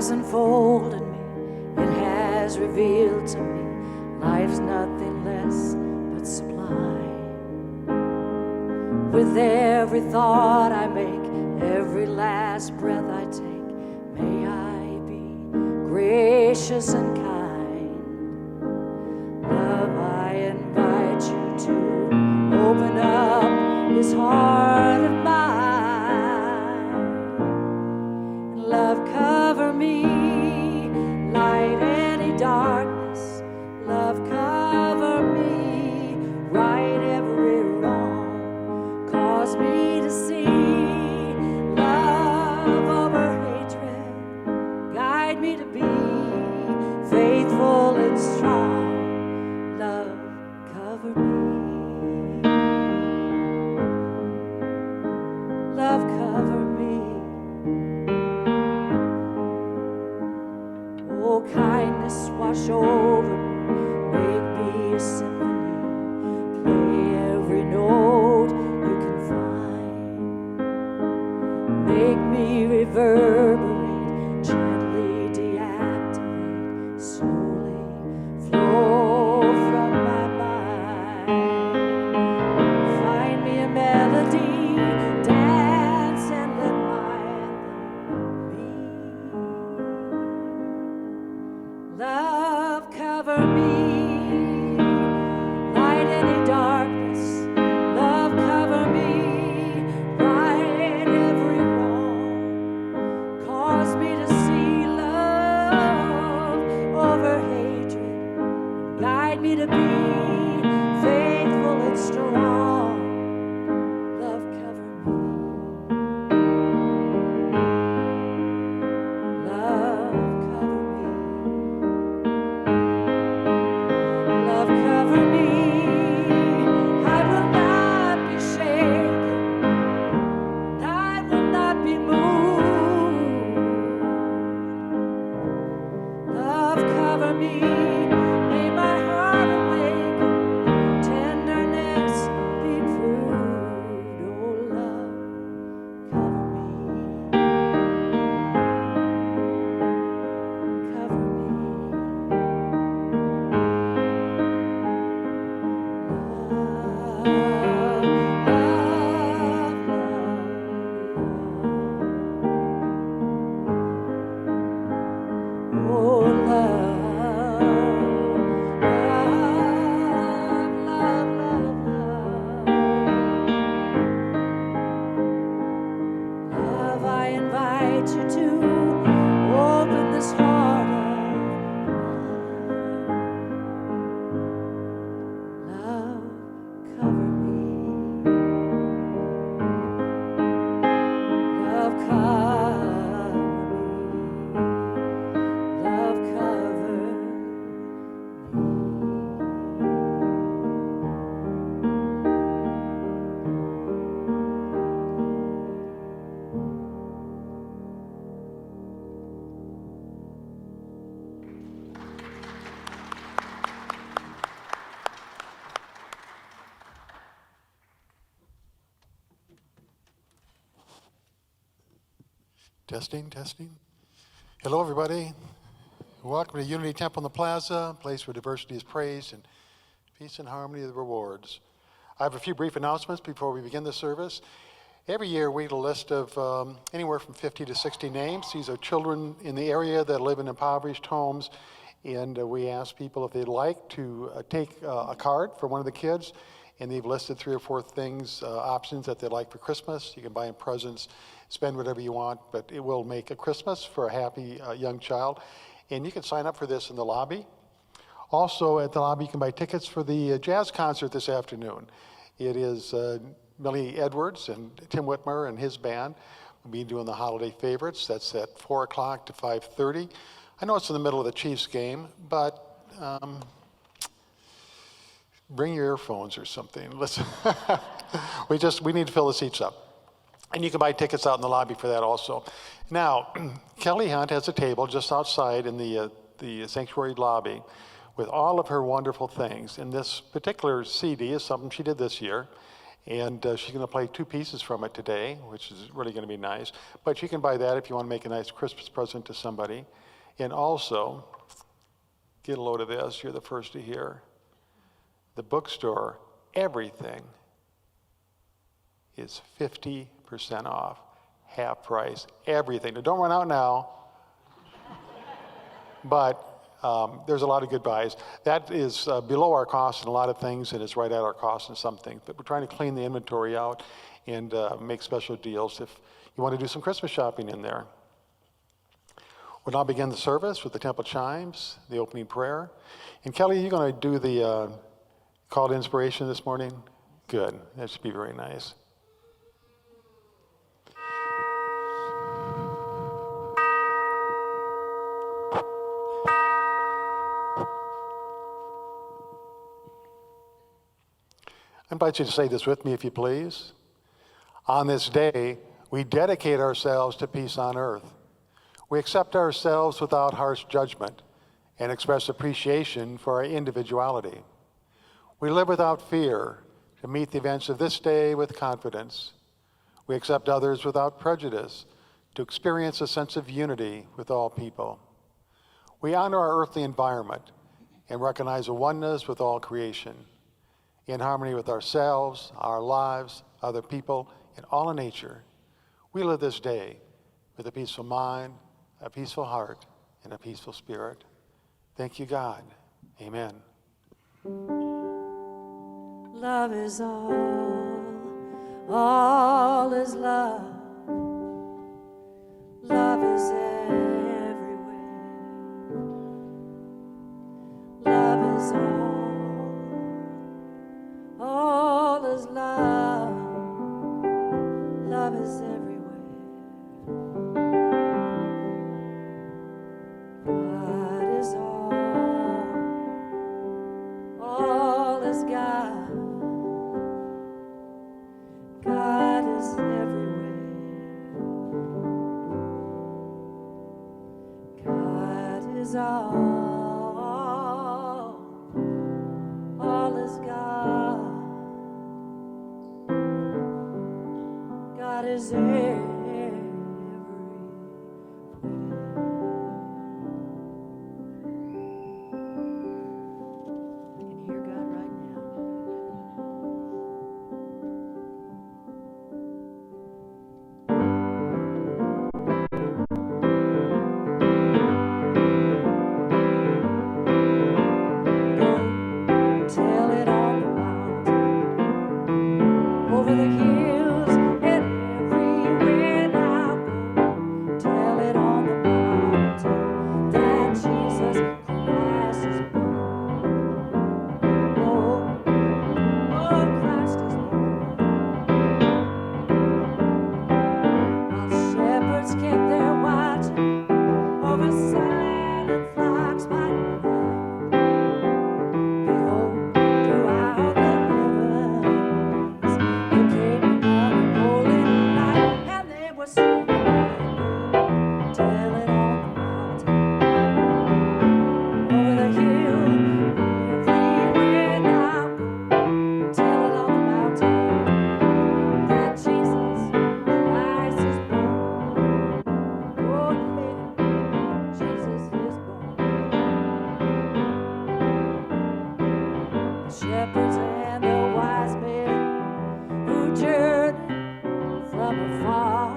has unfolded me, it has revealed to me, life's nothing less but sublime. With every thought I make, every last breath I take, may I be gracious and kind. Love, I invite you to open up this heart of mine. Love, cover me, light any darkness. Love, cover me, right every wrong. Cause me to see love over hatred. Guide me to be faithful and strong. Love, cover me. Love, cover me. Oh, kindness, wash over me. Make me a symphony. Play every note you can find. Make me reverberate, gently deactivate, slowly flow from my mind. Find me a melody, dance and let my anthem be. Love, cover me, light any darkness. Love, cover me, right every wrong. Cause me to see love over hatred. Guide me to be faithful and strong. Love, cover me. Love, cover me. Love, cover me. I will not be shaken. I will not be moved. Love, cover me. May my heart awaken. Tenderness be proved. Oh, love, cover me. Cover me. Love, I invite you to open this heart of mine. Love, cover me. Love, cover me. Love, cover me. Testing, testing. Hello, everybody. Welcome to Unity Temple in the Plaza, a place where diversity is praised and peace and harmony are the rewards. I have a few brief announcements before we begin the service. Every year we get a list of anywhere from 50 to 60 names. These are children in the area that live in impoverished homes, and we ask people if they'd like to take a card for one of the kids, and they've listed 3 or 4 things, options that they'd like for Christmas. You can buy them presents, spend whatever you want, but it will make a Christmas for a happy young child. And you can sign up for this in the lobby. Also at the lobby, you can buy tickets for the jazz concert this afternoon. It is Millie Edwards and Tim Whitmer and his band will be doing the holiday favorites. That's at 4 o'clock to 5:30. I know it's in the middle of the Chiefs game, but bring your earphones or something. Listen, we need to fill the seats up. And you can buy tickets out in the lobby for that also. Now, Kelly Hunt has a table just outside in the sanctuary lobby with all of her wonderful things. And this particular CD is something she did this year. And she's going to play 2 pieces from it today, which is really going to be nice. But you can buy that if you want to make a nice Christmas present to somebody. And also, get a load of this. You're the first to hear. The bookstore, everything is 50% off, half price, everything. Now, don't run out now. But there's a lot of good buys. That is below our cost in a lot of things, and it's right at our cost in some things. But we're trying to clean the inventory out and make special deals if you want to do some Christmas shopping in there. We'll now begin the service with the temple chimes, the opening prayer. And Kelly, you're going to do the call to inspiration this morning? Good. That should be very nice. I invite you to say this with me, if you please. On this day, we dedicate ourselves to peace on earth. We accept ourselves without harsh judgment and express appreciation for our individuality. We live without fear to meet the events of this day with confidence. We accept others without prejudice to experience a sense of unity with all people. We honor our earthly environment and recognize a oneness with all creation. In harmony with ourselves, our lives, other people, and all in nature, we live this day with a peaceful mind, a peaceful heart, and a peaceful spirit. Thank you, God. Amen. Love is all is love. Love is everywhere. Love is all is love. Love is everywhere. God is all is God. God is everywhere. God is all is God. God is everywhere. I can hear God right now. Go tell it on the mountain, over the hills and everywhere now. Go tell it on the mountain that Jesus Christ is born. Oh, Christ is born. While shepherds kept their watch over silent flocks by night, behold, throughout the heavens there came another holy light, and they were singing, tell it on the mountain, over the hill, everywhere now. Tell it on the mountain that Jesus Christ is born. Oh, yeah, Jesus is born. The shepherds and the wise men who journeyed from afar,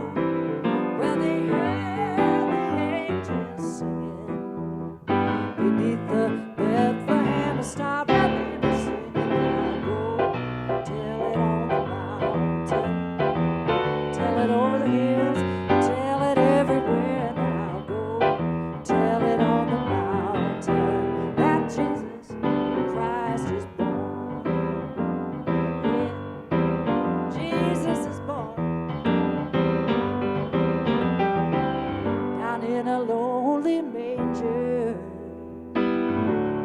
when they heard the angels singing beneath the Bethlehem star, but they were singing, now go tell it on the mountain, tell it over the hills, tell it everywhere now. Go tell it on the mountain that Jesus Christ is born. Yeah, Jesus is born. Down in a lonely manger,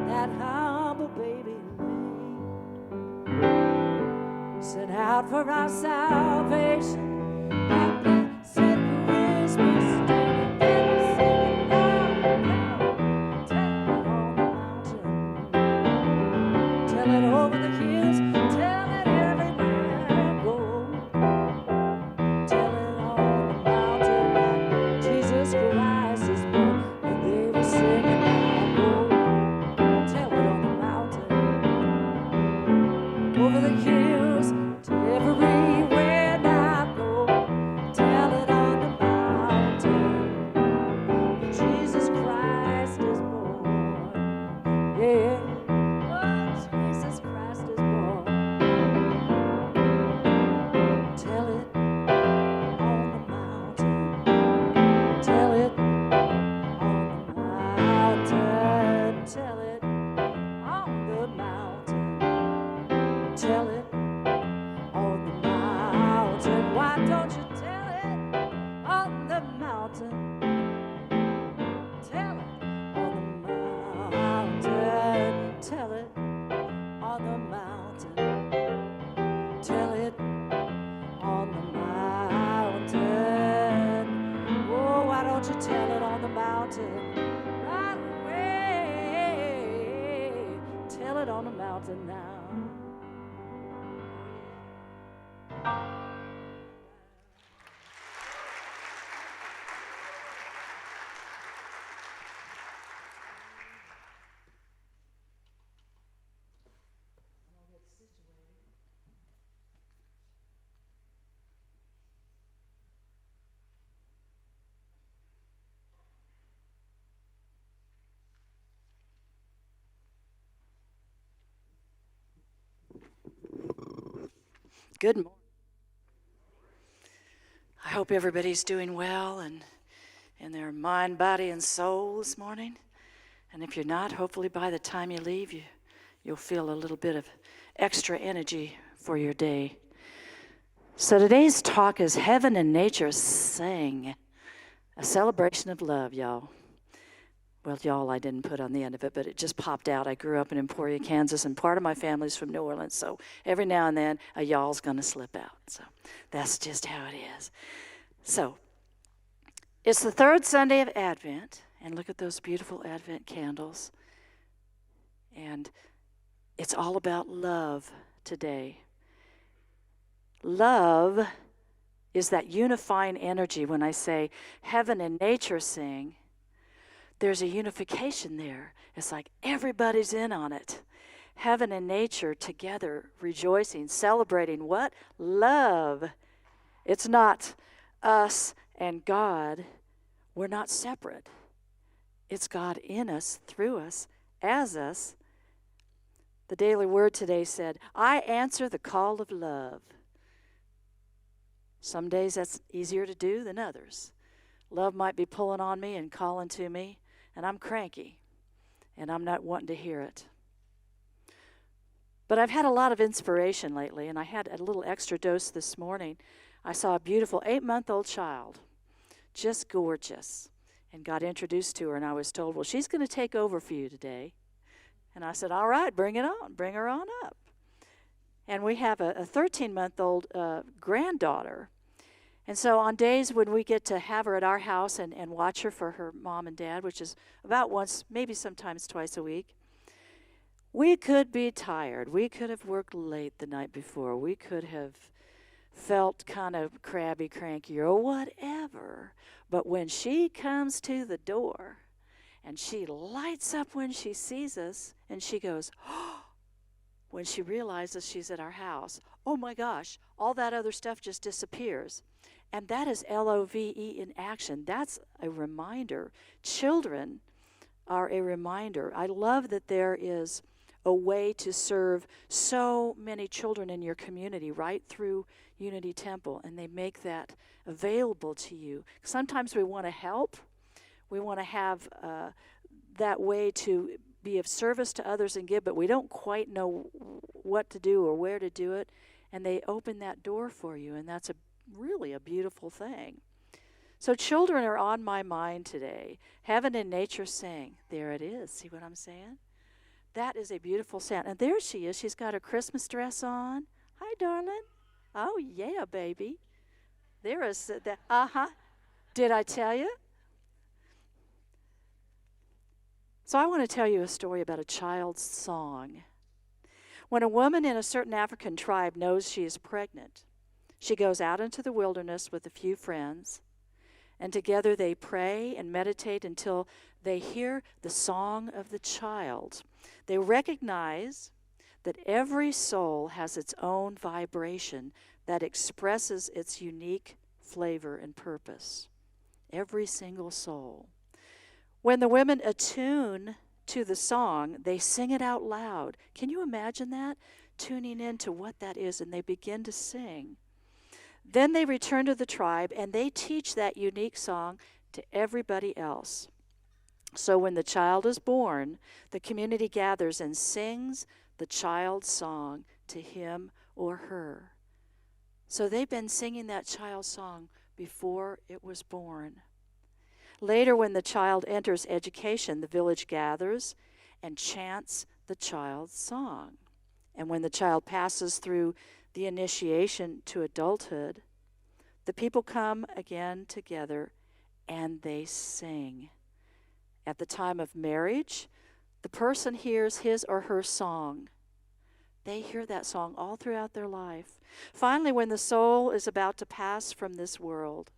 that humble baby lay, sent out for our salvation. That blessed Christmas day, they were singing, now, tell it on the mountain, tell it over the hills, tell it everywhere. feel it on the mountain now. Good morning. I hope everybody's doing well and in their mind, body, and soul this morning. And if you're not, hopefully by the time you leave, you'll feel a little bit of extra energy for your day. So today's talk is Heaven and Nature Sing, a celebration of love, y'all. Well, y'all, I didn't put on the end of it, but it just popped out. I grew up in Emporia, Kansas, and part of my family's from New Orleans, so every now and then a y'all's going to slip out. So that's just how it is. So it's the third Sunday of Advent, and look at those beautiful Advent candles. And it's all about love today. Love is that unifying energy. When I say heaven and nature sing, there's a unification there. It's like everybody's in on it. Heaven and nature together, rejoicing, celebrating what? Love. It's not us and God. We're not separate. It's God in us, through us, as us. The Daily Word today said, I answer the call of love. Some days that's easier to do than others. Love might be pulling on me and calling to me, and I'm cranky, and I'm not wanting to hear it. But I've had a lot of inspiration lately, and I had a little extra dose this morning. I saw a beautiful 8-month-old child, just gorgeous, and got introduced to her, and I was told, well, she's going to take over for you today. And I said, all right, bring it on, bring her on up. And we have a 13-month-old granddaughter. And so on days when we get to have her at our house and watch her for her mom and dad, which is about once, maybe sometimes twice a week, we could be tired. We could have worked late the night before. We could have felt kind of crabby, cranky, or whatever. But when she comes to the door and she lights up when she sees us and she goes, oh, when she realizes she's at our house, oh my gosh, all that other stuff just disappears. And that is LOVE in action. That's a reminder. Children are a reminder. I love that there is a way to serve so many children in your community right through Unity Temple, and they make that available to you. Sometimes we want to help. We want to have that way to be of service to others and give, but we don't quite know what to do or where to do it, and they open that door for you, and that's really a beautiful thing. So children are on my mind today. Heaven and nature sing. There it is. See what I'm saying? That is a beautiful sound. And there she is. She's got her Christmas dress on. Hi, darling. Oh, yeah, baby. There is that. Uh-huh. Did I tell you? So I want to tell you a story about a child's song. When a woman in a certain African tribe knows she is pregnant, she goes out into the wilderness with a few friends, and together they pray and meditate until they hear the song of the child. They recognize that every soul has its own vibration that expresses its unique flavor and purpose. Every single soul. When the women attune to the song, they sing it out loud. Can you imagine that? Tuning into what that is, and they begin to sing. Then they return to the tribe, and they teach that unique song to everybody else. So when the child is born, the community gathers and sings the child's song to him or her. So they've been singing that child's song before it was born. Later, when the child enters education, the village gathers and chants the child's song. And when the child passes through the initiation to adulthood, the people come again together and they sing. At the time of marriage, The person hears his or her song. They hear that song all throughout their life. Finally, when the soul is about to pass from this world,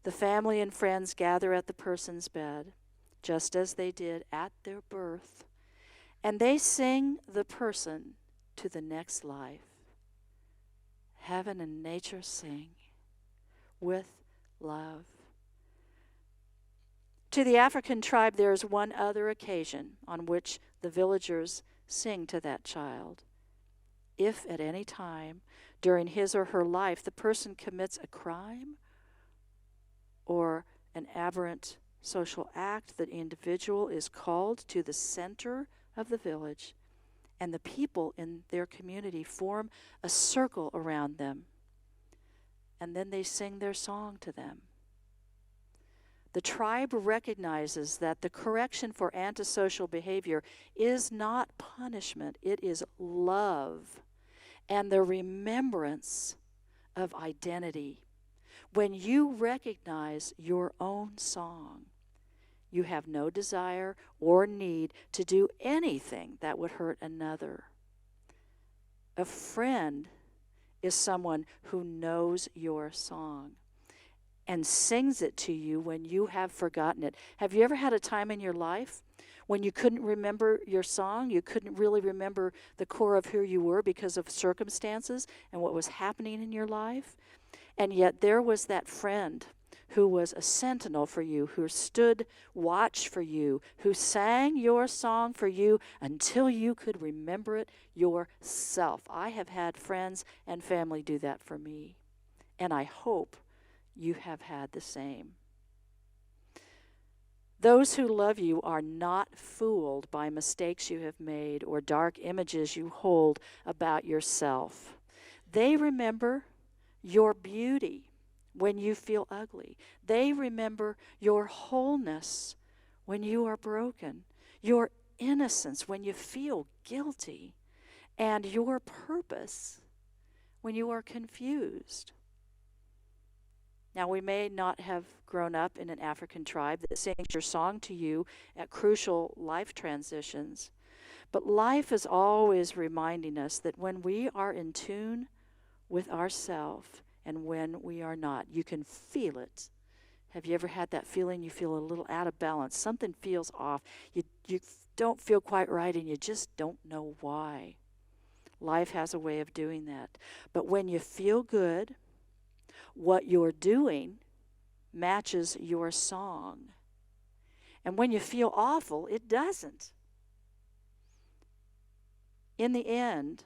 the family and friends gather at the person's bed, just as they did at their birth, and they sing the person to the next life. Heaven and nature sing with love. To the African tribe, there is one other occasion on which the villagers sing to that child. If at any time during his or her life the person commits a crime or an aberrant social act, the individual is called to the center of the village, and the people in their community form a circle around them, and then they sing their song to them. The tribe recognizes that the correction for antisocial behavior is not punishment, it is love and the remembrance of identity. When you recognize your own song, you have no desire or need to do anything that would hurt another. A friend is someone who knows your song and sings it to you when you have forgotten it. Have you ever had a time in your life when you couldn't remember your song? You couldn't really remember the core of who you were because of circumstances and what was happening in your life? And yet there was that friend who was a sentinel for you, who stood watch for you, who sang your song for you until you could remember it yourself. I have had friends and family do that for me, and I hope you have had the same. Those who love you are not fooled by mistakes you have made or dark images you hold about yourself. They remember your beauty when you feel ugly. They remember your wholeness when you are broken, your innocence when you feel guilty, and your purpose when you are confused. Now, we may not have grown up in an African tribe that sings your song to you at crucial life transitions, but life is always reminding us that when we are in tune with ourselves and when we are not, you can feel it. Have you ever had that feeling you feel a little out of balance? Something feels off. You don't feel quite right and you just don't know why. Life has a way of doing that. But when you feel good, what you're doing matches your song. And when you feel awful, it doesn't. In the end,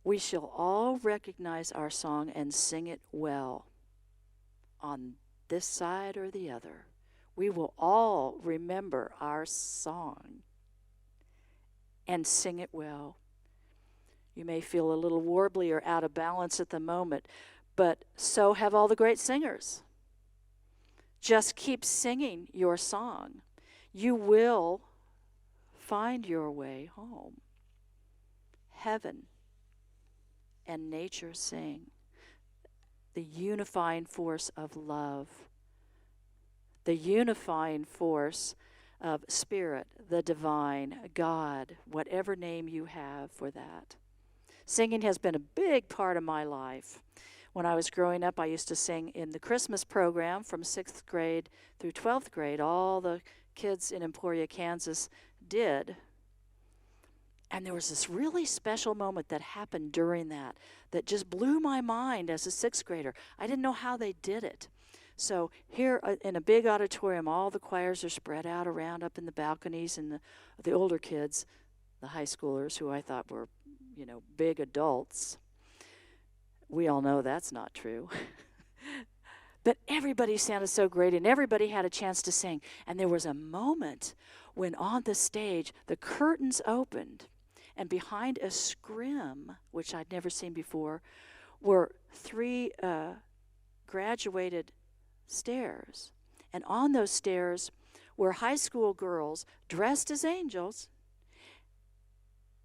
we shall all recognize our song and sing it well. On this side or the other, we will all remember our song and sing it well. You may feel a little warbly or out of balance at the moment, but so have all the great singers. Just keep singing your song. You will find your way home. Heaven and nature sing. The unifying force of love. The unifying force of spirit, the divine, God, whatever name you have for that. Singing has been a big part of my life. When I was growing up, I used to sing in the Christmas program from 6th grade through 12th grade. All the kids in Emporia, Kansas did. And there was this really special moment that happened during that just blew my mind as a 6th grader. I didn't know how they did it. So here in a big auditorium, all the choirs are spread out around up in the balconies, and the older kids, the high schoolers, who I thought were, big adults. We all know that's not true. But everybody sounded so great, and everybody had a chance to sing. And there was a moment when on the stage, the curtains opened, and behind a scrim, which I'd never seen before, were 3 graduated stairs. And on those stairs were high school girls dressed as angels,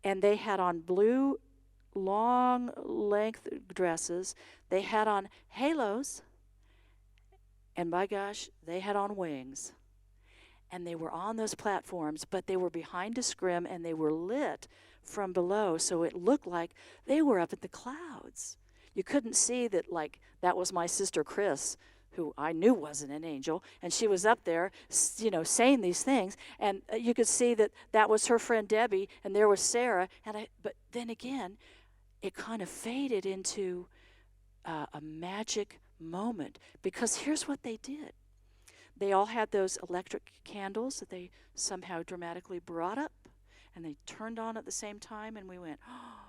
and they had on blue long length dresses. They had on halos, and by gosh, they had on wings. And they were on those platforms, but they were behind a scrim and they were lit from below, so it looked like they were up in the clouds. You couldn't see that, like, that was my sister Chris, who I knew wasn't an angel, and she was up there, saying these things, and you could see that that was her friend Debbie, and there was Sarah, but then again, it kind of faded into a magic moment, because here's what they did. They all had those electric candles that they somehow dramatically brought up, and they turned on at the same time, and we went, oh,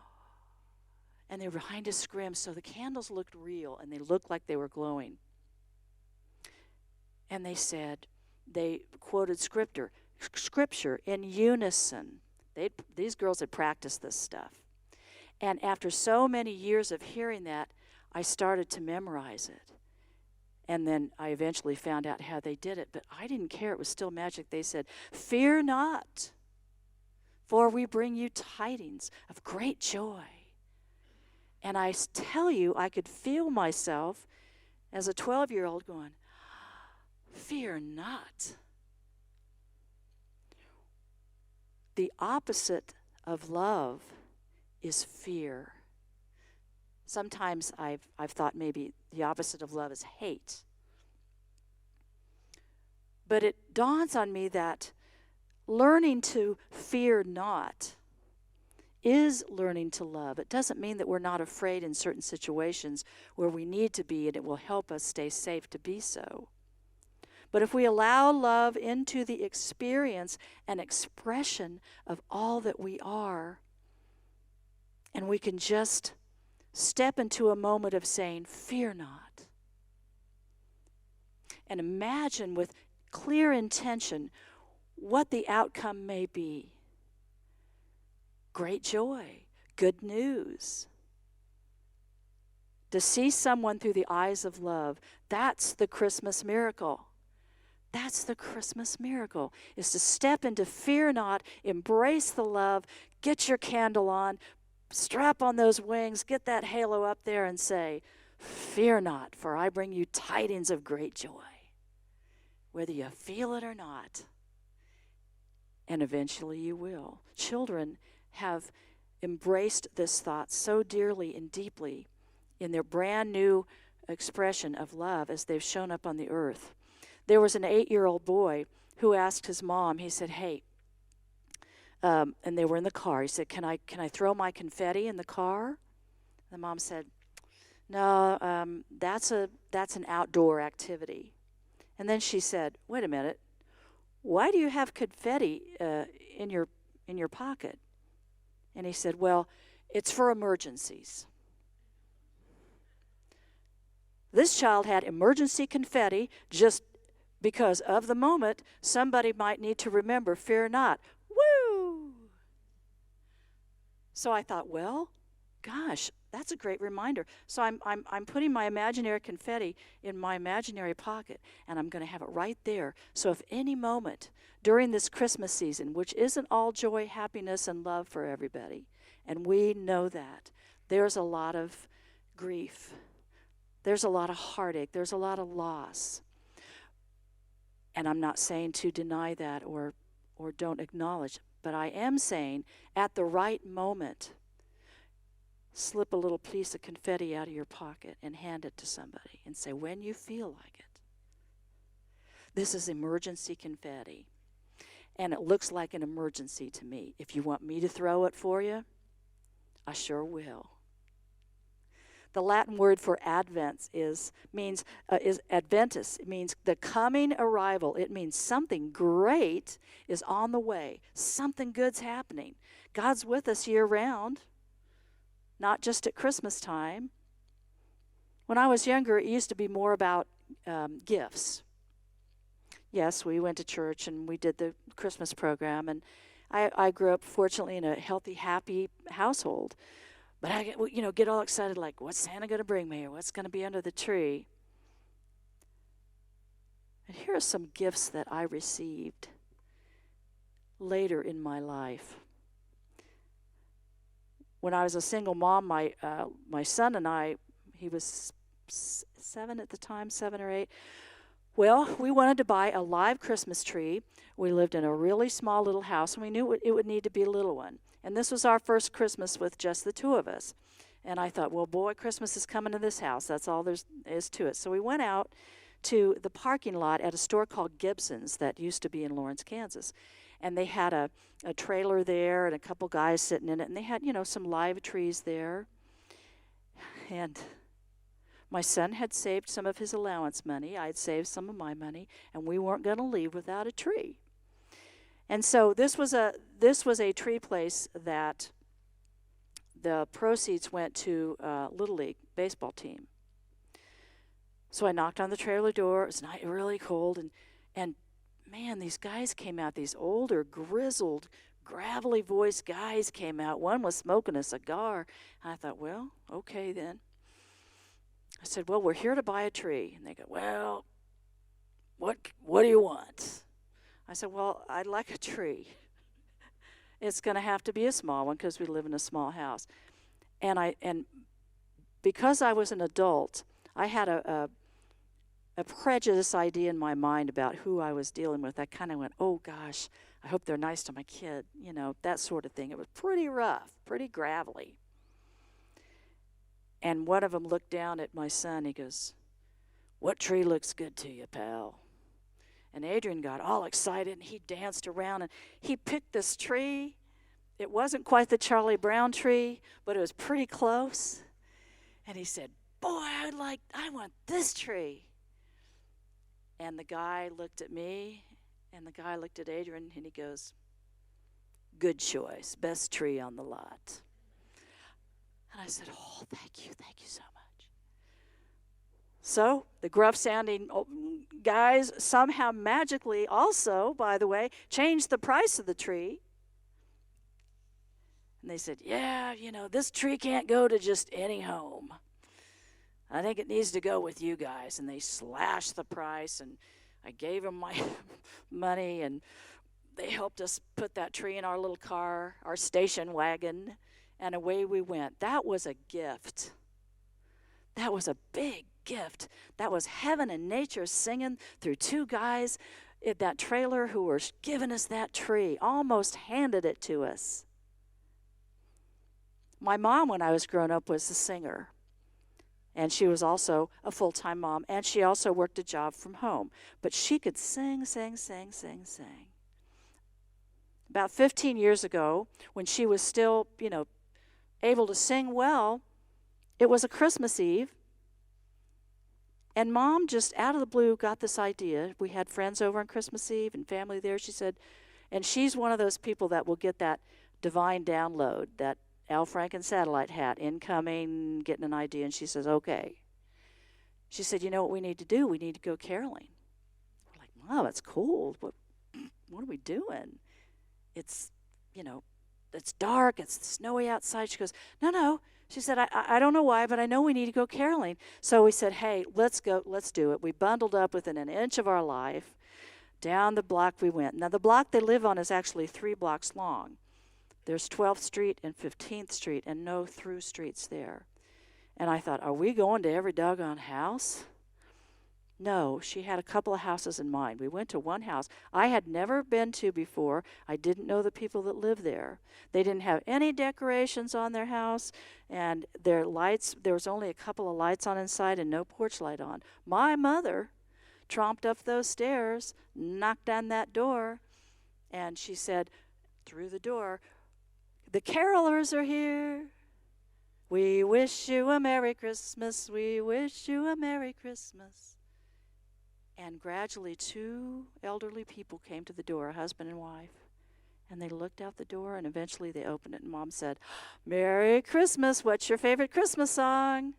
and they were behind a scrim, so the candles looked real, and they looked like they were glowing. And they quoted scripture in unison. These girls had practiced this stuff. And after so many years of hearing that, I started to memorize it. And then I eventually found out how they did it, but I didn't care. It was still magic. They said, "Fear not, for we bring you tidings of great joy." And I tell you, I could feel myself as a 12-year-old going, "Fear not." The opposite of love is fear. Sometimes I've thought maybe the opposite of love is hate. But it dawns on me that learning to fear not is learning to love. It doesn't mean that we're not afraid in certain situations where we need to be, and it will help us stay safe to be so. But if we allow love into the experience and expression of all that we are, and we can just step into a moment of saying, "Fear not," and imagine with clear intention what the outcome may be. Great joy, good news. To see someone through the eyes of love, that's the Christmas miracle. That's the Christmas miracle, is to step into fear not, embrace the love, get your candle on, strap on those wings, get that halo up there and say, "Fear not, for I bring you tidings of great joy," whether you feel it or not. And eventually you will. Children have embraced this thought so dearly and deeply in their brand new expression of love as they've shown up on the earth. There was an 8-year-old boy who asked his mom, he said, "Hey," and they were in the car. He said, can I throw my confetti in the car?" The mom said, "No, that's an outdoor activity." And then she said, "Wait a minute. Why do you have confetti in your pocket?" And he said, "Well, it's for emergencies." This child had emergency confetti just because of the moment somebody might need to remember, "Fear not." Woo! So I thought, well, gosh, that's a great reminder. So I'm putting my imaginary confetti in my imaginary pocket, and I'm going to have it right there. So if any moment during this Christmas season, which isn't all joy, happiness, and love for everybody, and we know that, there's a lot of grief, there's a lot of heartache, there's a lot of loss. And I'm not saying to deny that or don't acknowledge, but I am saying at the right moment, slip a little piece of confetti out of your pocket and hand it to somebody and say, "When you feel like it, this is emergency confetti. And it looks like an emergency to me. If you want me to throw it for you, I sure will." The Latin word for Advent is Adventus. It means the coming arrival. It means something great is on the way. Something good's happening. God's with us year round, not just at Christmas time. When I was younger, it used to be more about gifts. Yes, we went to church and we did the Christmas program, and I grew up, fortunately, in a healthy, happy household. But I get all excited, like, what's Santa going to bring me, or what's going to be under the tree? And here are some gifts that I received later in my life. When I was a single mom, my son and I, he was 7 at the time, 7 or 8, Well, we wanted to buy a live Christmas tree. We lived in a really small little house, and we knew it would need to be a little one. And this was our first Christmas with just the two of us. And I thought, well, boy, Christmas is coming to this house. That's all there is to it. So we went out to the parking lot at a store called Gibson's that used to be in Lawrence, Kansas. And they had a trailer there and a couple guys sitting in it. And they had, some live trees there. And my son had saved some of his allowance money. I'd saved some of my money. And we weren't going to leave without a tree. And so this was a tree place that the proceeds went to Little League baseball team. So I knocked on the trailer door. It was really cold, and man, these guys came out. These older, grizzled, gravelly voiced guys came out. One was smoking a cigar. And I thought, well, okay then. I said, well, we're here to buy a tree. And they go, well, what do you want? I said, well, I'd like a tree. It's going to have to be a small one because we live in a small house. And because I was an adult, I had a prejudice idea in my mind about who I was dealing with. I kind of went, oh gosh, I hope they're nice to my kid, that sort of thing. It was pretty rough, pretty gravelly. And one of them looked down at my son. He goes, what tree looks good to you, pal? And Adrian got all excited, and he danced around, and he picked this tree. It wasn't quite the Charlie Brown tree, but it was pretty close. And he said, boy, I want this tree. And the guy looked at me, and the guy looked at Adrian, and he goes, good choice, best tree on the lot. And I said, oh, thank you so much. So the gruff-sounding guys somehow magically also, by the way, changed the price of the tree. And they said, yeah, this tree can't go to just any home. I think it needs to go with you guys. And they slashed the price, and I gave them my money, and they helped us put that tree in our little car, our station wagon, and away we went. That was a gift. That was a big gift. That was heaven and nature singing through two guys in that trailer who were giving us that tree, almost handed it to us. My mom, when I was growing up, was a singer. And she was also a full-time mom, and she also worked a job from home. But she could sing. About 15 years ago, when she was still, able to sing well, it was a Christmas Eve. And Mom, just out of the blue, got this idea. We had friends over on Christmas Eve and family there. She said, and she's one of those people that will get that divine download, that Al Franken satellite hat, incoming, getting an idea. And she says, okay. She said, you know what we need to do? We need to go caroling. We're like, Mom, it's cold. What are we doing? It's, it's dark. It's snowy outside. She goes, no. She said, I don't know why, but I know we need to go caroling. So we said, hey, let's go. Let's do it. We bundled up within an inch of our life. Down the block we went. Now, the block they live on is actually 3 blocks long. There's 12th Street and 15th Street and no through streets there. And I thought, are we going to every doggone house? No, she had a couple of houses in mind. We went to one house I had never been to before. I didn't know the people that lived there. They didn't have any decorations on their house, and their lights, there was only a couple of lights on inside and no porch light on. My mother tromped up those stairs, knocked on that door, and she said through the door, the carolers are here. We wish you a Merry Christmas. We wish you a Merry Christmas. And gradually 2 elderly people came to the door, a husband and wife. And they looked out the door, and eventually they opened it, and Mom said, Merry Christmas, what's your favorite Christmas song?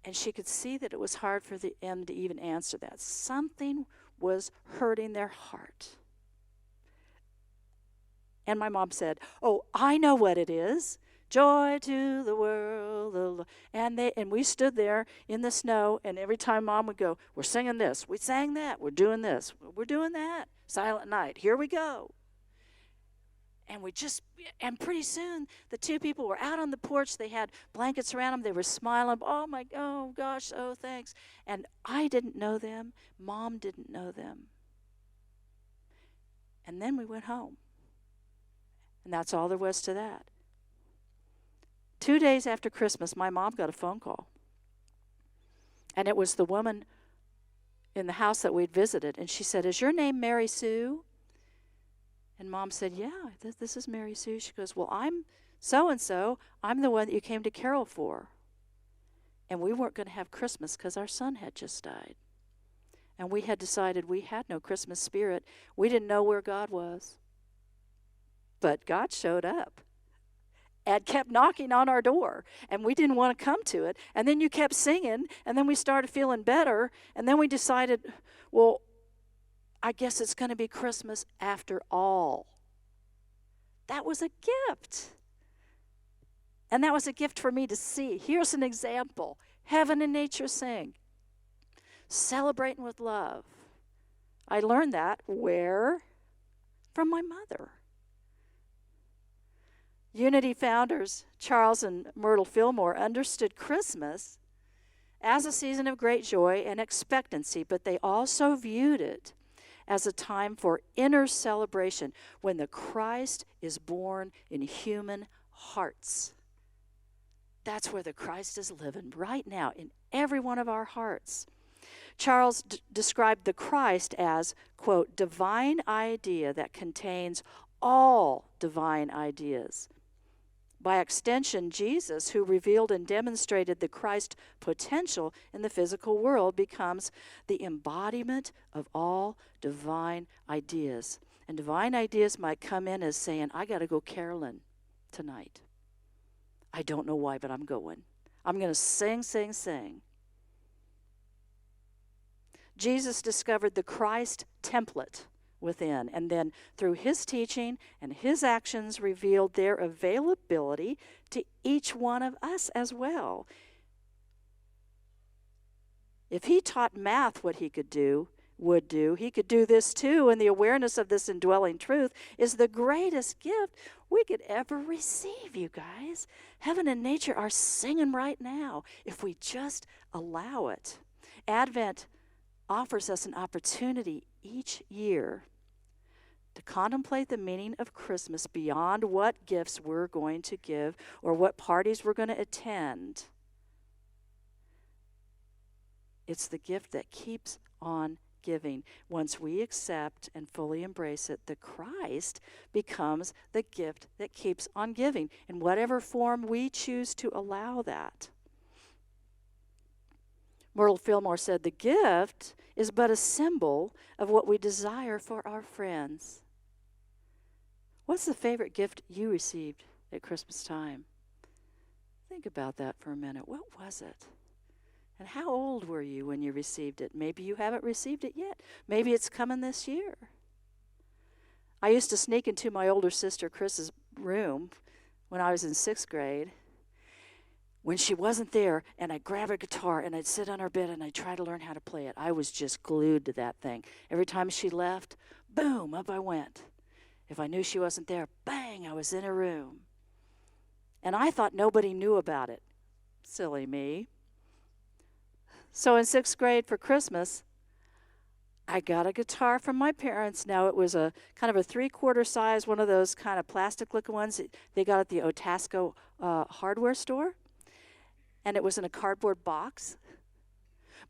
And she could see that it was hard for them to even answer that. Something was hurting their heart. And my mom said, oh, I know what it is. Joy to the world. And we stood there in the snow, and every time Mom would go, we're singing this, we sang that, we're doing this, we're doing that. Silent Night, here we go. And pretty soon the two people were out on the porch. They had blankets around them. They were smiling. Oh gosh, oh thanks. And I didn't know them. Mom didn't know them. And then we went home. And that's all there was to that. 2 days after Christmas, my mom got a phone call. And it was the woman in the house that we'd visited. And she said, "Is your name Mary Sue?" And Mom said, "Yeah, this is Mary Sue." She goes, "Well, I'm so-and-so. I'm the one that you came to carol for." And we weren't going to have Christmas because our son had just died. And we had decided we had no Christmas spirit. We didn't know where God was. But God showed up and kept knocking on our door. And we didn't want to come to it. And then you kept singing. And then we started feeling better. And then we decided, well, I guess it's going to be Christmas after all. That was a gift. And that was a gift for me to see. Here's an example. Heaven and nature sing. Celebrating with love. I learned that where? From my mother. Unity founders Charles and Myrtle Fillmore understood Christmas as a season of great joy and expectancy, but they also viewed it as a time for inner celebration when the Christ is born in human hearts. That's where the Christ is living right now in every one of our hearts. Charles described the Christ as, quote, divine idea that contains all divine ideas. By extension, Jesus, who revealed and demonstrated the Christ potential in the physical world, becomes the embodiment of all divine ideas. And divine ideas might come in as saying, I got to go caroling tonight. I don't know why, but I'm going. I'm going to sing, sing, sing. Jesus discovered the Christ template within, and then through his teaching and his actions revealed their availability to each one of us as well. If he taught math what he would do, he could do this too, and the awareness of this indwelling truth is the greatest gift we could ever receive, you guys. Heaven and nature are singing right now if we just allow it. Advent offers us an opportunity each year to contemplate the meaning of Christmas beyond what gifts we're going to give or what parties we're going to attend. It's the gift that keeps on giving. Once we accept and fully embrace it, the Christ becomes the gift that keeps on giving in whatever form we choose to allow that. Myrtle Fillmore said, the gift is but a symbol of what we desire for our friends. What's the favorite gift you received at Christmas time? Think about that for a minute. What was it? And how old were you when you received it? Maybe you haven't received it yet. Maybe it's coming this year. I used to sneak into my older sister Chris's room when I was in 6th grade when she wasn't there, and I'd grab her guitar and I'd sit on her bed and I'd try to learn how to play it. I was just glued to that thing. Every time she left, boom, up I went. If I knew she wasn't there, bang, I was in her room. And I thought nobody knew about it. Silly me. So in 6th grade for Christmas, I got a guitar from my parents. Now it was a kind of a 3/4 size, one of those kind of plastic looking ones that they got at the Otasco hardware store. And it was in a cardboard box.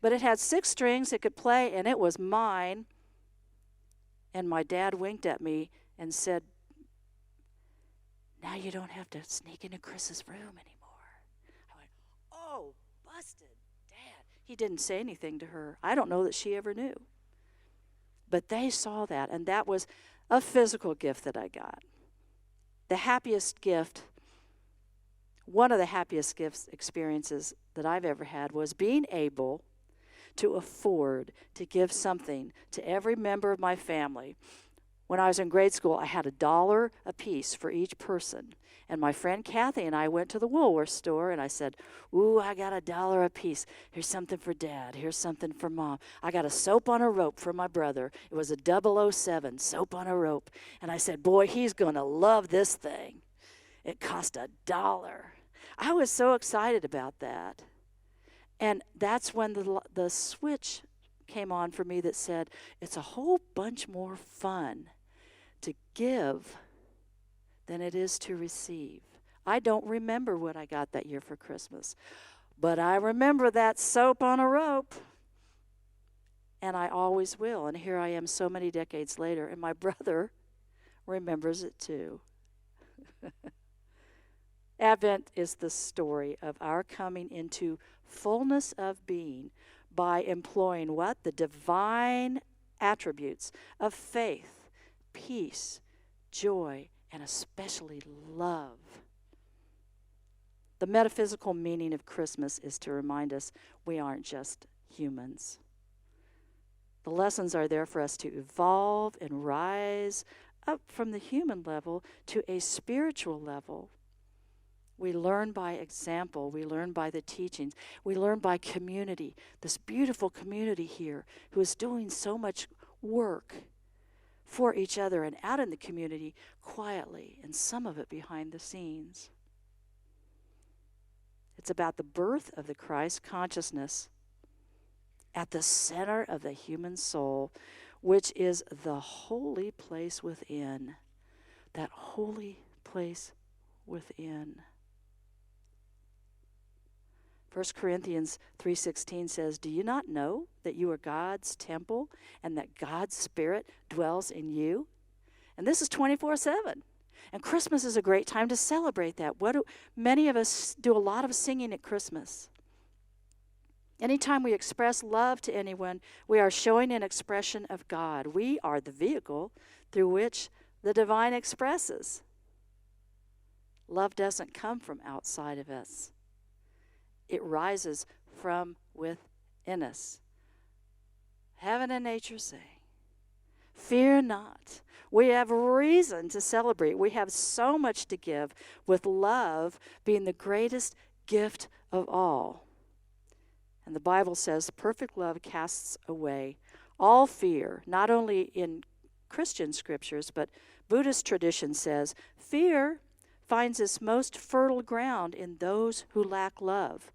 But it had 6 strings it could play, and it was mine. And my dad winked at me and said, now you don't have to sneak into Chris's room anymore. I went, oh, busted, Dad. He didn't say anything to her. I don't know that she ever knew. But they saw that, and that was a physical gift that I got. The happiest gift, one of the happiest gifts experiences that I've ever had was being able to afford to give something to every member of my family When I was in grade school, I had $1 a piece for each person. And my friend Kathy and I went to the Woolworth store, and I said, ooh, I got $1 a piece. Here's something for Dad. Here's something for Mom. I got a soap on a rope for my brother. It was a 007 soap on a rope. And I said, boy, he's going to love this thing. It cost $1. I was so excited about that. And that's when the switch came on for me that said, it's a whole bunch more fun to give than it is to receive. I don't remember what I got that year for Christmas, but I remember that soap on a rope, and I always will. And here I am so many decades later, and my brother remembers it too. Advent is the story of our coming into fullness of being by employing what? The divine attributes of faith, peace, joy, and especially love. The metaphysical meaning of Christmas is to remind us we aren't just humans. The lessons are there for us to evolve and rise up from the human level to a spiritual level. We learn by example. We learn by the teachings. We learn by community, this beautiful community here who is doing so much work for each other and out in the community quietly, and some of it behind the scenes. It's about the birth of the Christ consciousness at the center of the human soul, which is the holy place within. That holy place within. 1 Corinthians 3:16 says, do you not know that you are God's temple and that God's Spirit dwells in you? And this is 24/7. And Christmas is a great time to celebrate that. Many of us do a lot of singing at Christmas. Anytime we express love to anyone, we are showing an expression of God. We are the vehicle through which the divine expresses. Love doesn't come from outside of us. It rises from within us. Heaven and nature say, fear not. We have reason to celebrate. We have so much to give, with love being the greatest gift of all. And the Bible says perfect love casts away all fear, not only in Christian scriptures, but Buddhist tradition says fear finds its most fertile ground in those who lack love.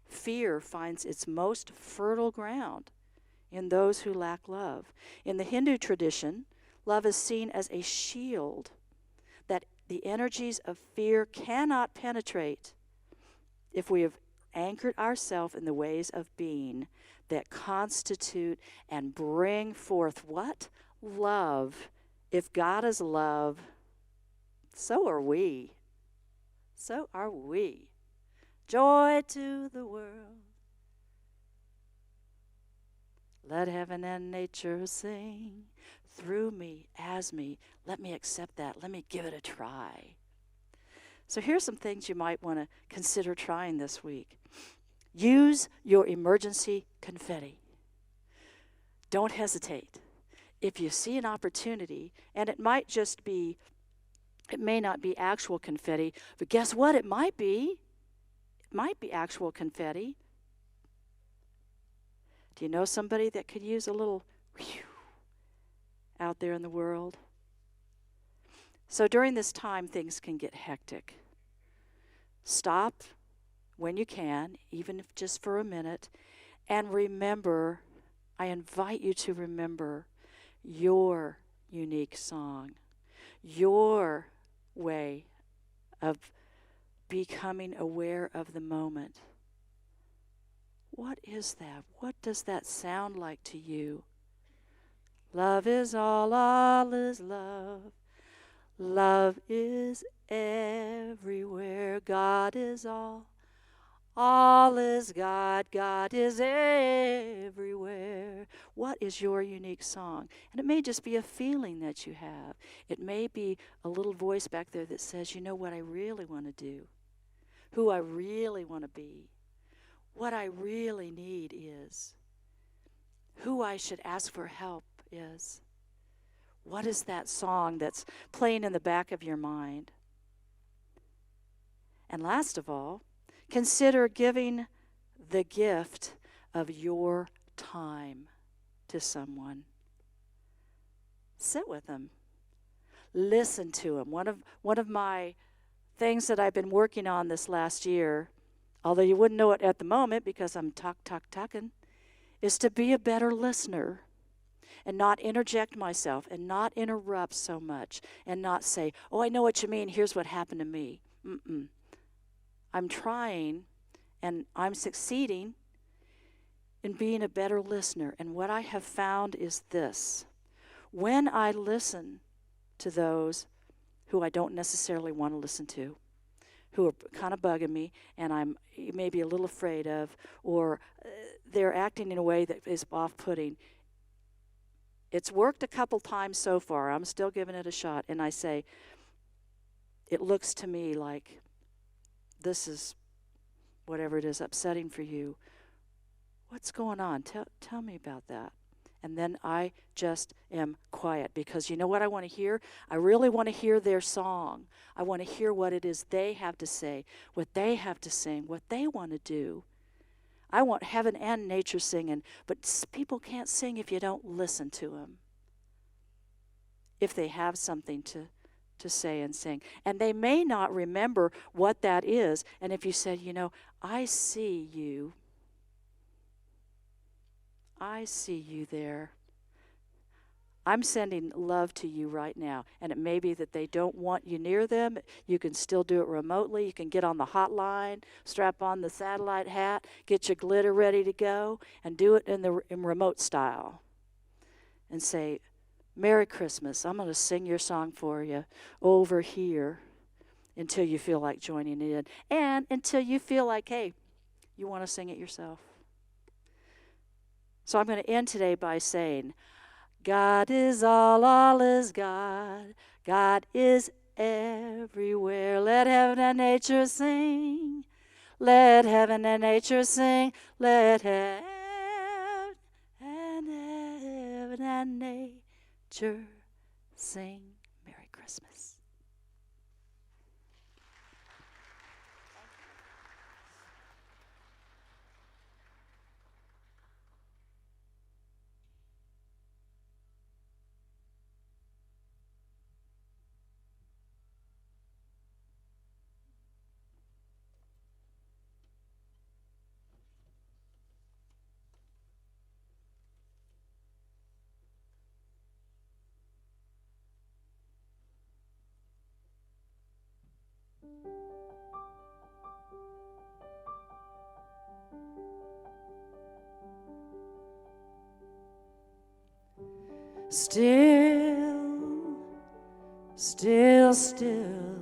Fear finds its most fertile ground in those who lack love. In the Hindu tradition, love is seen as a shield that the energies of fear cannot penetrate if we have anchored ourselves in the ways of being that constitute and bring forth what? Love. If God is love, so are we. So are we. Joy to the world. Let heaven and nature sing through me, as me. Let me accept that. Let me give it a try. So here's some things you might want to consider trying this week. Use your emergency confetti. Don't hesitate. If you see an opportunity, and it may not be actual confetti, but guess what? It might be. It might be actual confetti. Do you know somebody that could use a little whew out there in the world? So during this time, things can get hectic. Stop when you can, even if just for a minute, and remember, I invite you to remember your unique song, your way of becoming aware of the moment. What is that? What does that sound like to you? Love is all is love. Love is everywhere. God is all is God. God is everywhere. What is your unique song? And it may just be a feeling that you have. It may be a little voice back there that says, you know what I really want to do, who I really want to be, what I really need is, who I should ask for help is. What is that song that's playing in the back of your mind? And last of all, consider giving the gift of your time to someone. Sit with them. Listen to them. One of my things that I've been working on this last year, although you wouldn't know it at the moment because I'm talking, is to be a better listener and not interject myself and not interrupt so much and not say, oh, I know what you mean, here's what happened to me. I'm trying and I'm succeeding in being a better listener. And what I have found is this. When I listen to those who I don't necessarily want to listen to, who are kind of bugging me and I'm maybe a little afraid of, or they're acting in a way that is off-putting, it's worked a couple times so far. I'm still giving it a shot. And I say, it looks to me like this is whatever it is upsetting for you. What's going on? Tell me about that. And then I just am quiet because you know what I want to hear? I really want to hear their song. I want to hear what it is they have to say, what they have to sing, what they want to do. I want heaven and nature singing, but people can't sing if you don't listen to them. If they have something to say and sing. And they may not remember what that is. And if you said, you know, I see you there. I'm sending love to you right now. And it may be that they don't want you near them. You can still do it remotely. You can get on the hotline, strap on the satellite hat, get your glitter ready to go, and do it in remote style. And say, Merry Christmas. I'm going to sing your song for you over here until you feel like joining in. And until you feel like, hey, you want to sing it yourself. So I'm going to end today by saying, God is all is God. God is everywhere. Let heaven and nature sing. Let heaven and nature sing. Let heaven and nature sing. Merry Christmas. Still, still, still,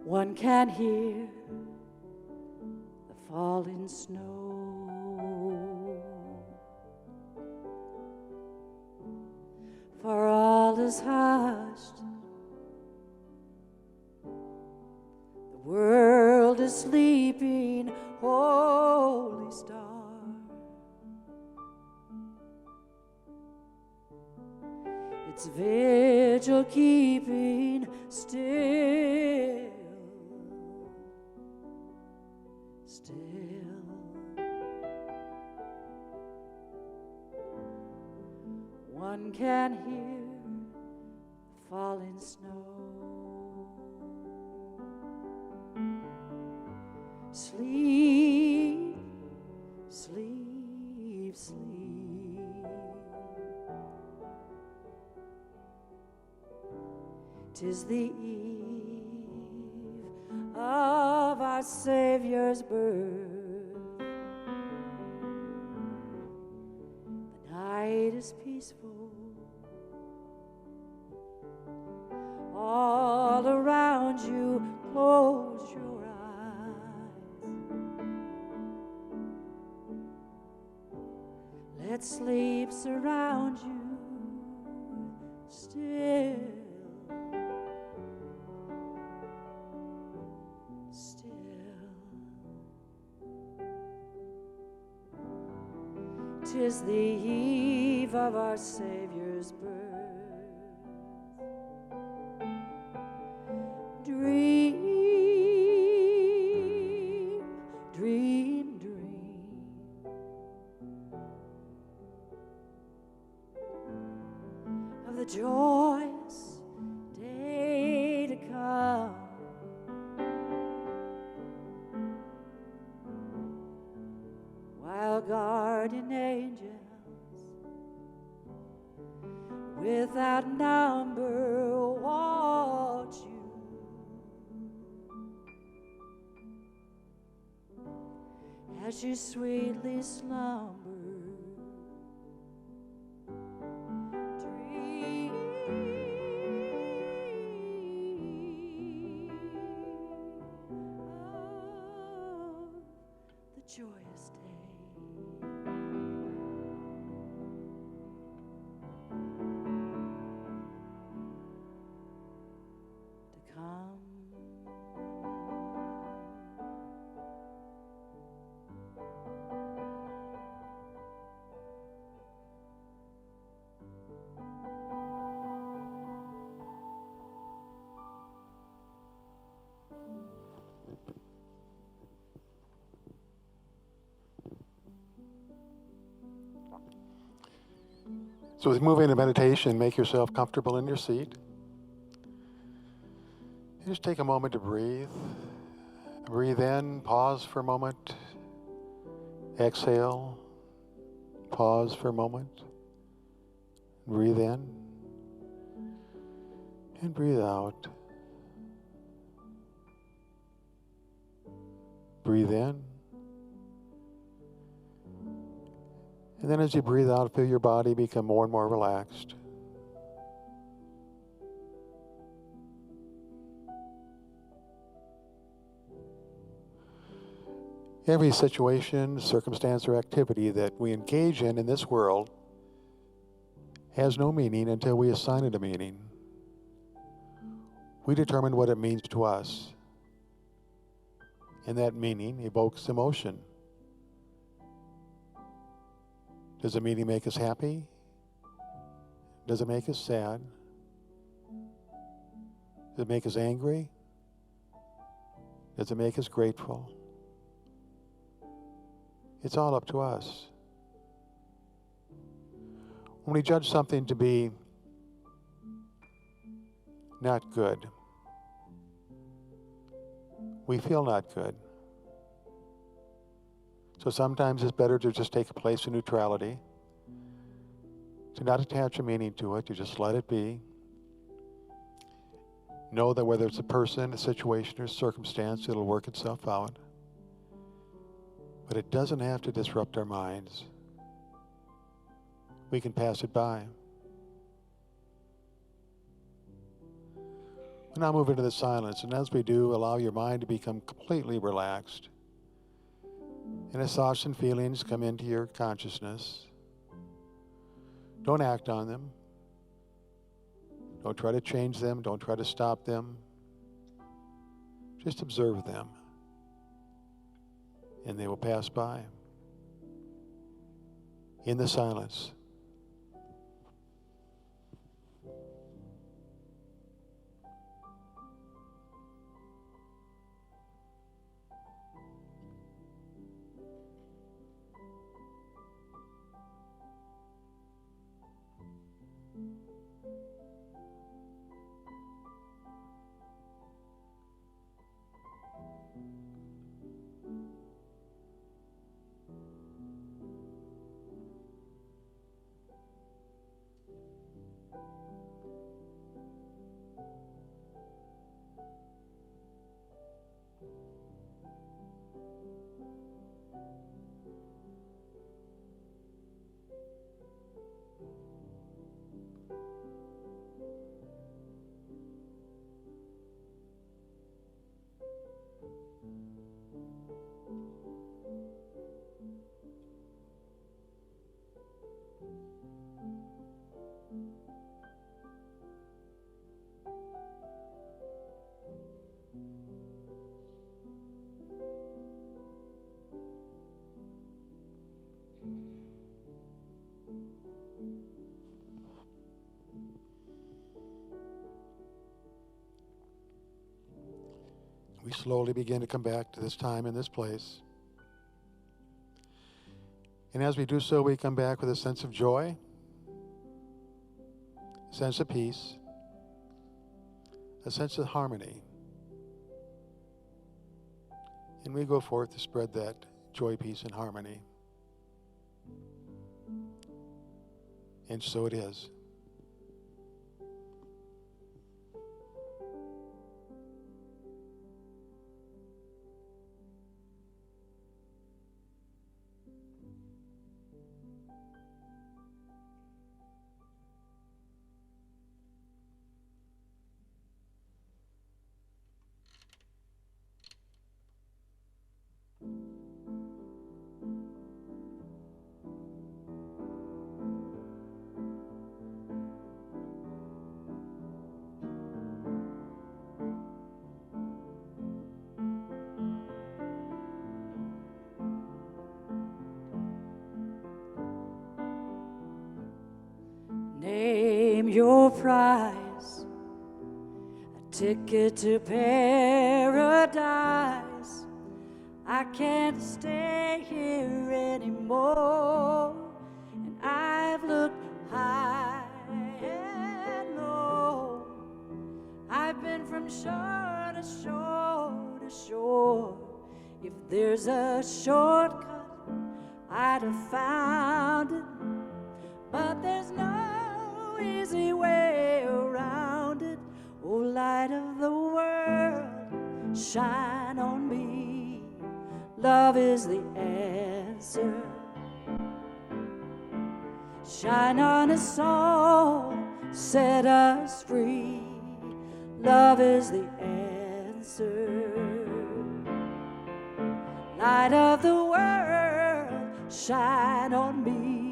one can hear the falling snow. For all is hushed, the world is sleeping, holy star. Its vigil keeping still, still. One can hear falling snow. Sleep, sleep, sleep. 'Tis the eve of our Savior's birth. The night is peaceful. All around you, close your eyes. Let sleep surround you still. 'Tis the eve of our Savior's birth. Dream, dream, dream of the joyous day to come, while guardian angels without number watch you as you sweetly slumber. Dream of the joyous day to come. So as we move into meditation, make yourself comfortable in your seat. And just take a moment to breathe. Breathe in, pause for a moment. Exhale, pause for a moment. Breathe in and breathe out. Breathe in. And then as you breathe out, feel your body become more and more relaxed. Every situation, circumstance, or activity that we engage in this world has no meaning until we assign it a meaning. We determine what it means to us. And that meaning evokes emotion. Does the meaning make us happy? Does it make us sad? Does it make us angry? Does it make us grateful? It's all up to us. When we judge something to be not good, we feel not good. So sometimes it's better to just take a place of neutrality, to not attach a meaning to it, to just let it be. Know that whether it's a person, a situation, or a circumstance, it'll work itself out. But it doesn't have to disrupt our minds. We can pass it by. We'll now move into the silence, and as we do, allow your mind to become completely relaxed. And as thoughts and feelings come into your consciousness, don't act on them. Don't try to change them. Don't try to stop them. Just observe them. And they will pass by. In the silence. we slowly begin to come back to this time and this place. And as we do so, we come back with a sense of joy, a sense of peace, a sense of harmony. And we go forth to spread that joy, peace, and harmony. And so it is. Name your price, a ticket to paradise. I can't stay here anymore, and I've looked high and low. I've been from shore to shore to shore. If there's a shortcut, I'd have found it, but there's no easy way around it. Oh, light of the world, shine on me. Love is the answer. Shine on us all, set us free. Love is the answer. Light of the world, shine on me.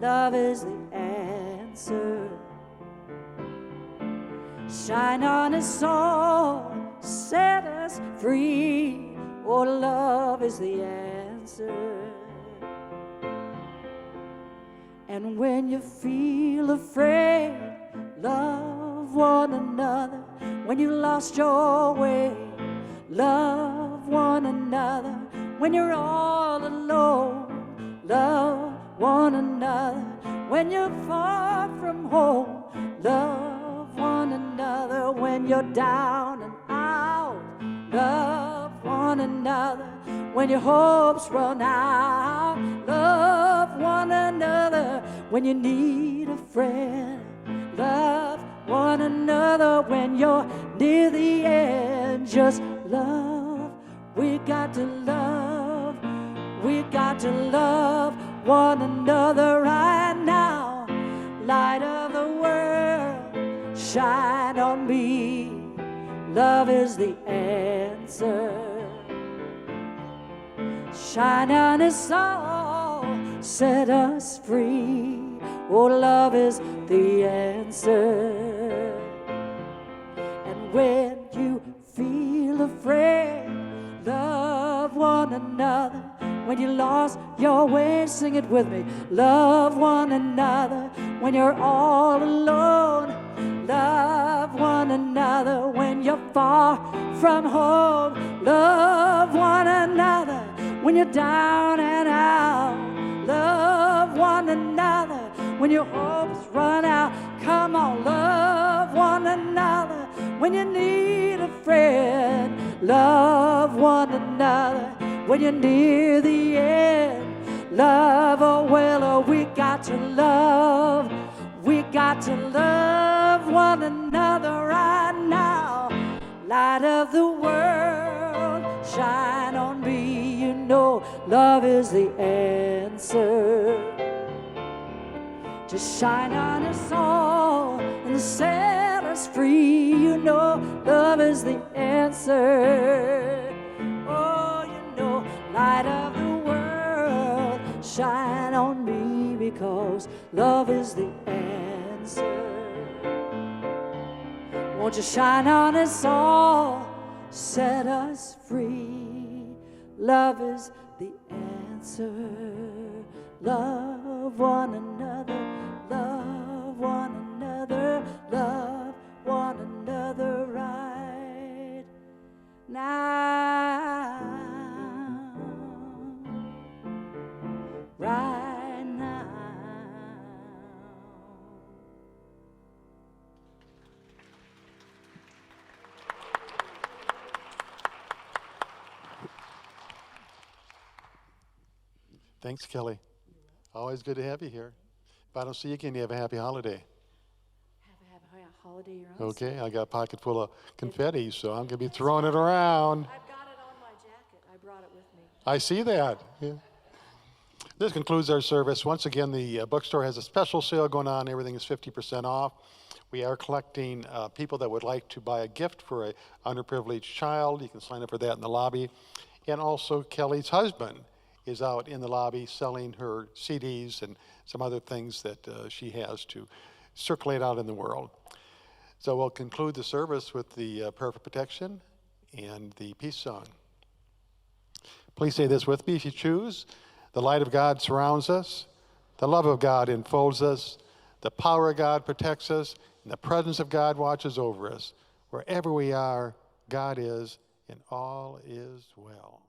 Love is the answer. Shine on us all, set us free. Oh, love is the answer. And when you feel afraid, love one another. When you lost your way, love one another. When you're all alone, love one another. When you're far from home, love one another. When you're down and out, love one another. When your hopes run out, love one another. When you need a friend, love one another. When you're near the end, just love. We got to love. We got to love one another right now. Light of the world, shine on me. Love is the answer. Shine on us all, set us free. Oh, love is the answer. And when you feel afraid, love one another. When you lost your way, sing it with me. Love one another. When you're all alone, love one another. When you're far from home, love one another. When you're down and out, love one another. When your hopes run out, come on, love one another. When you need a friend, love one another. When you're near the end, love, oh well, oh, we got to love. We got to love one another right now. Light of the world, shine on me. You know love is the answer. Just shine on us all and set us free. You know love is the answer. Light of the world, shine on me, because love is the answer. Won't you shine on us all, set us free. Love is the answer. Love one another, love one another, love one another right Thanks, Kelly. Always good to have you here. If I don't see you again, you have a happy holiday. Have a holiday your own. Okay, I got a pocket full of confetti, so I'm going to be throwing it around. I've got it on my jacket. I brought it with me. I see that. Yeah. This concludes our service. Once again, the bookstore has a special sale going on. Everything is 50% off. We are collecting people that would like to buy a gift for an underprivileged child. You can sign up for that in the lobby. And also, Kelly's husband is out in the lobby selling her CDs and some other things that she has to circulate out in the world. So we'll conclude the service with the prayer for protection and the peace song. Please say this with me if you choose. The light of God surrounds us. The love of God enfolds us. The power of God protects us. And the presence of God watches over us. Wherever we are, God is, and all is well.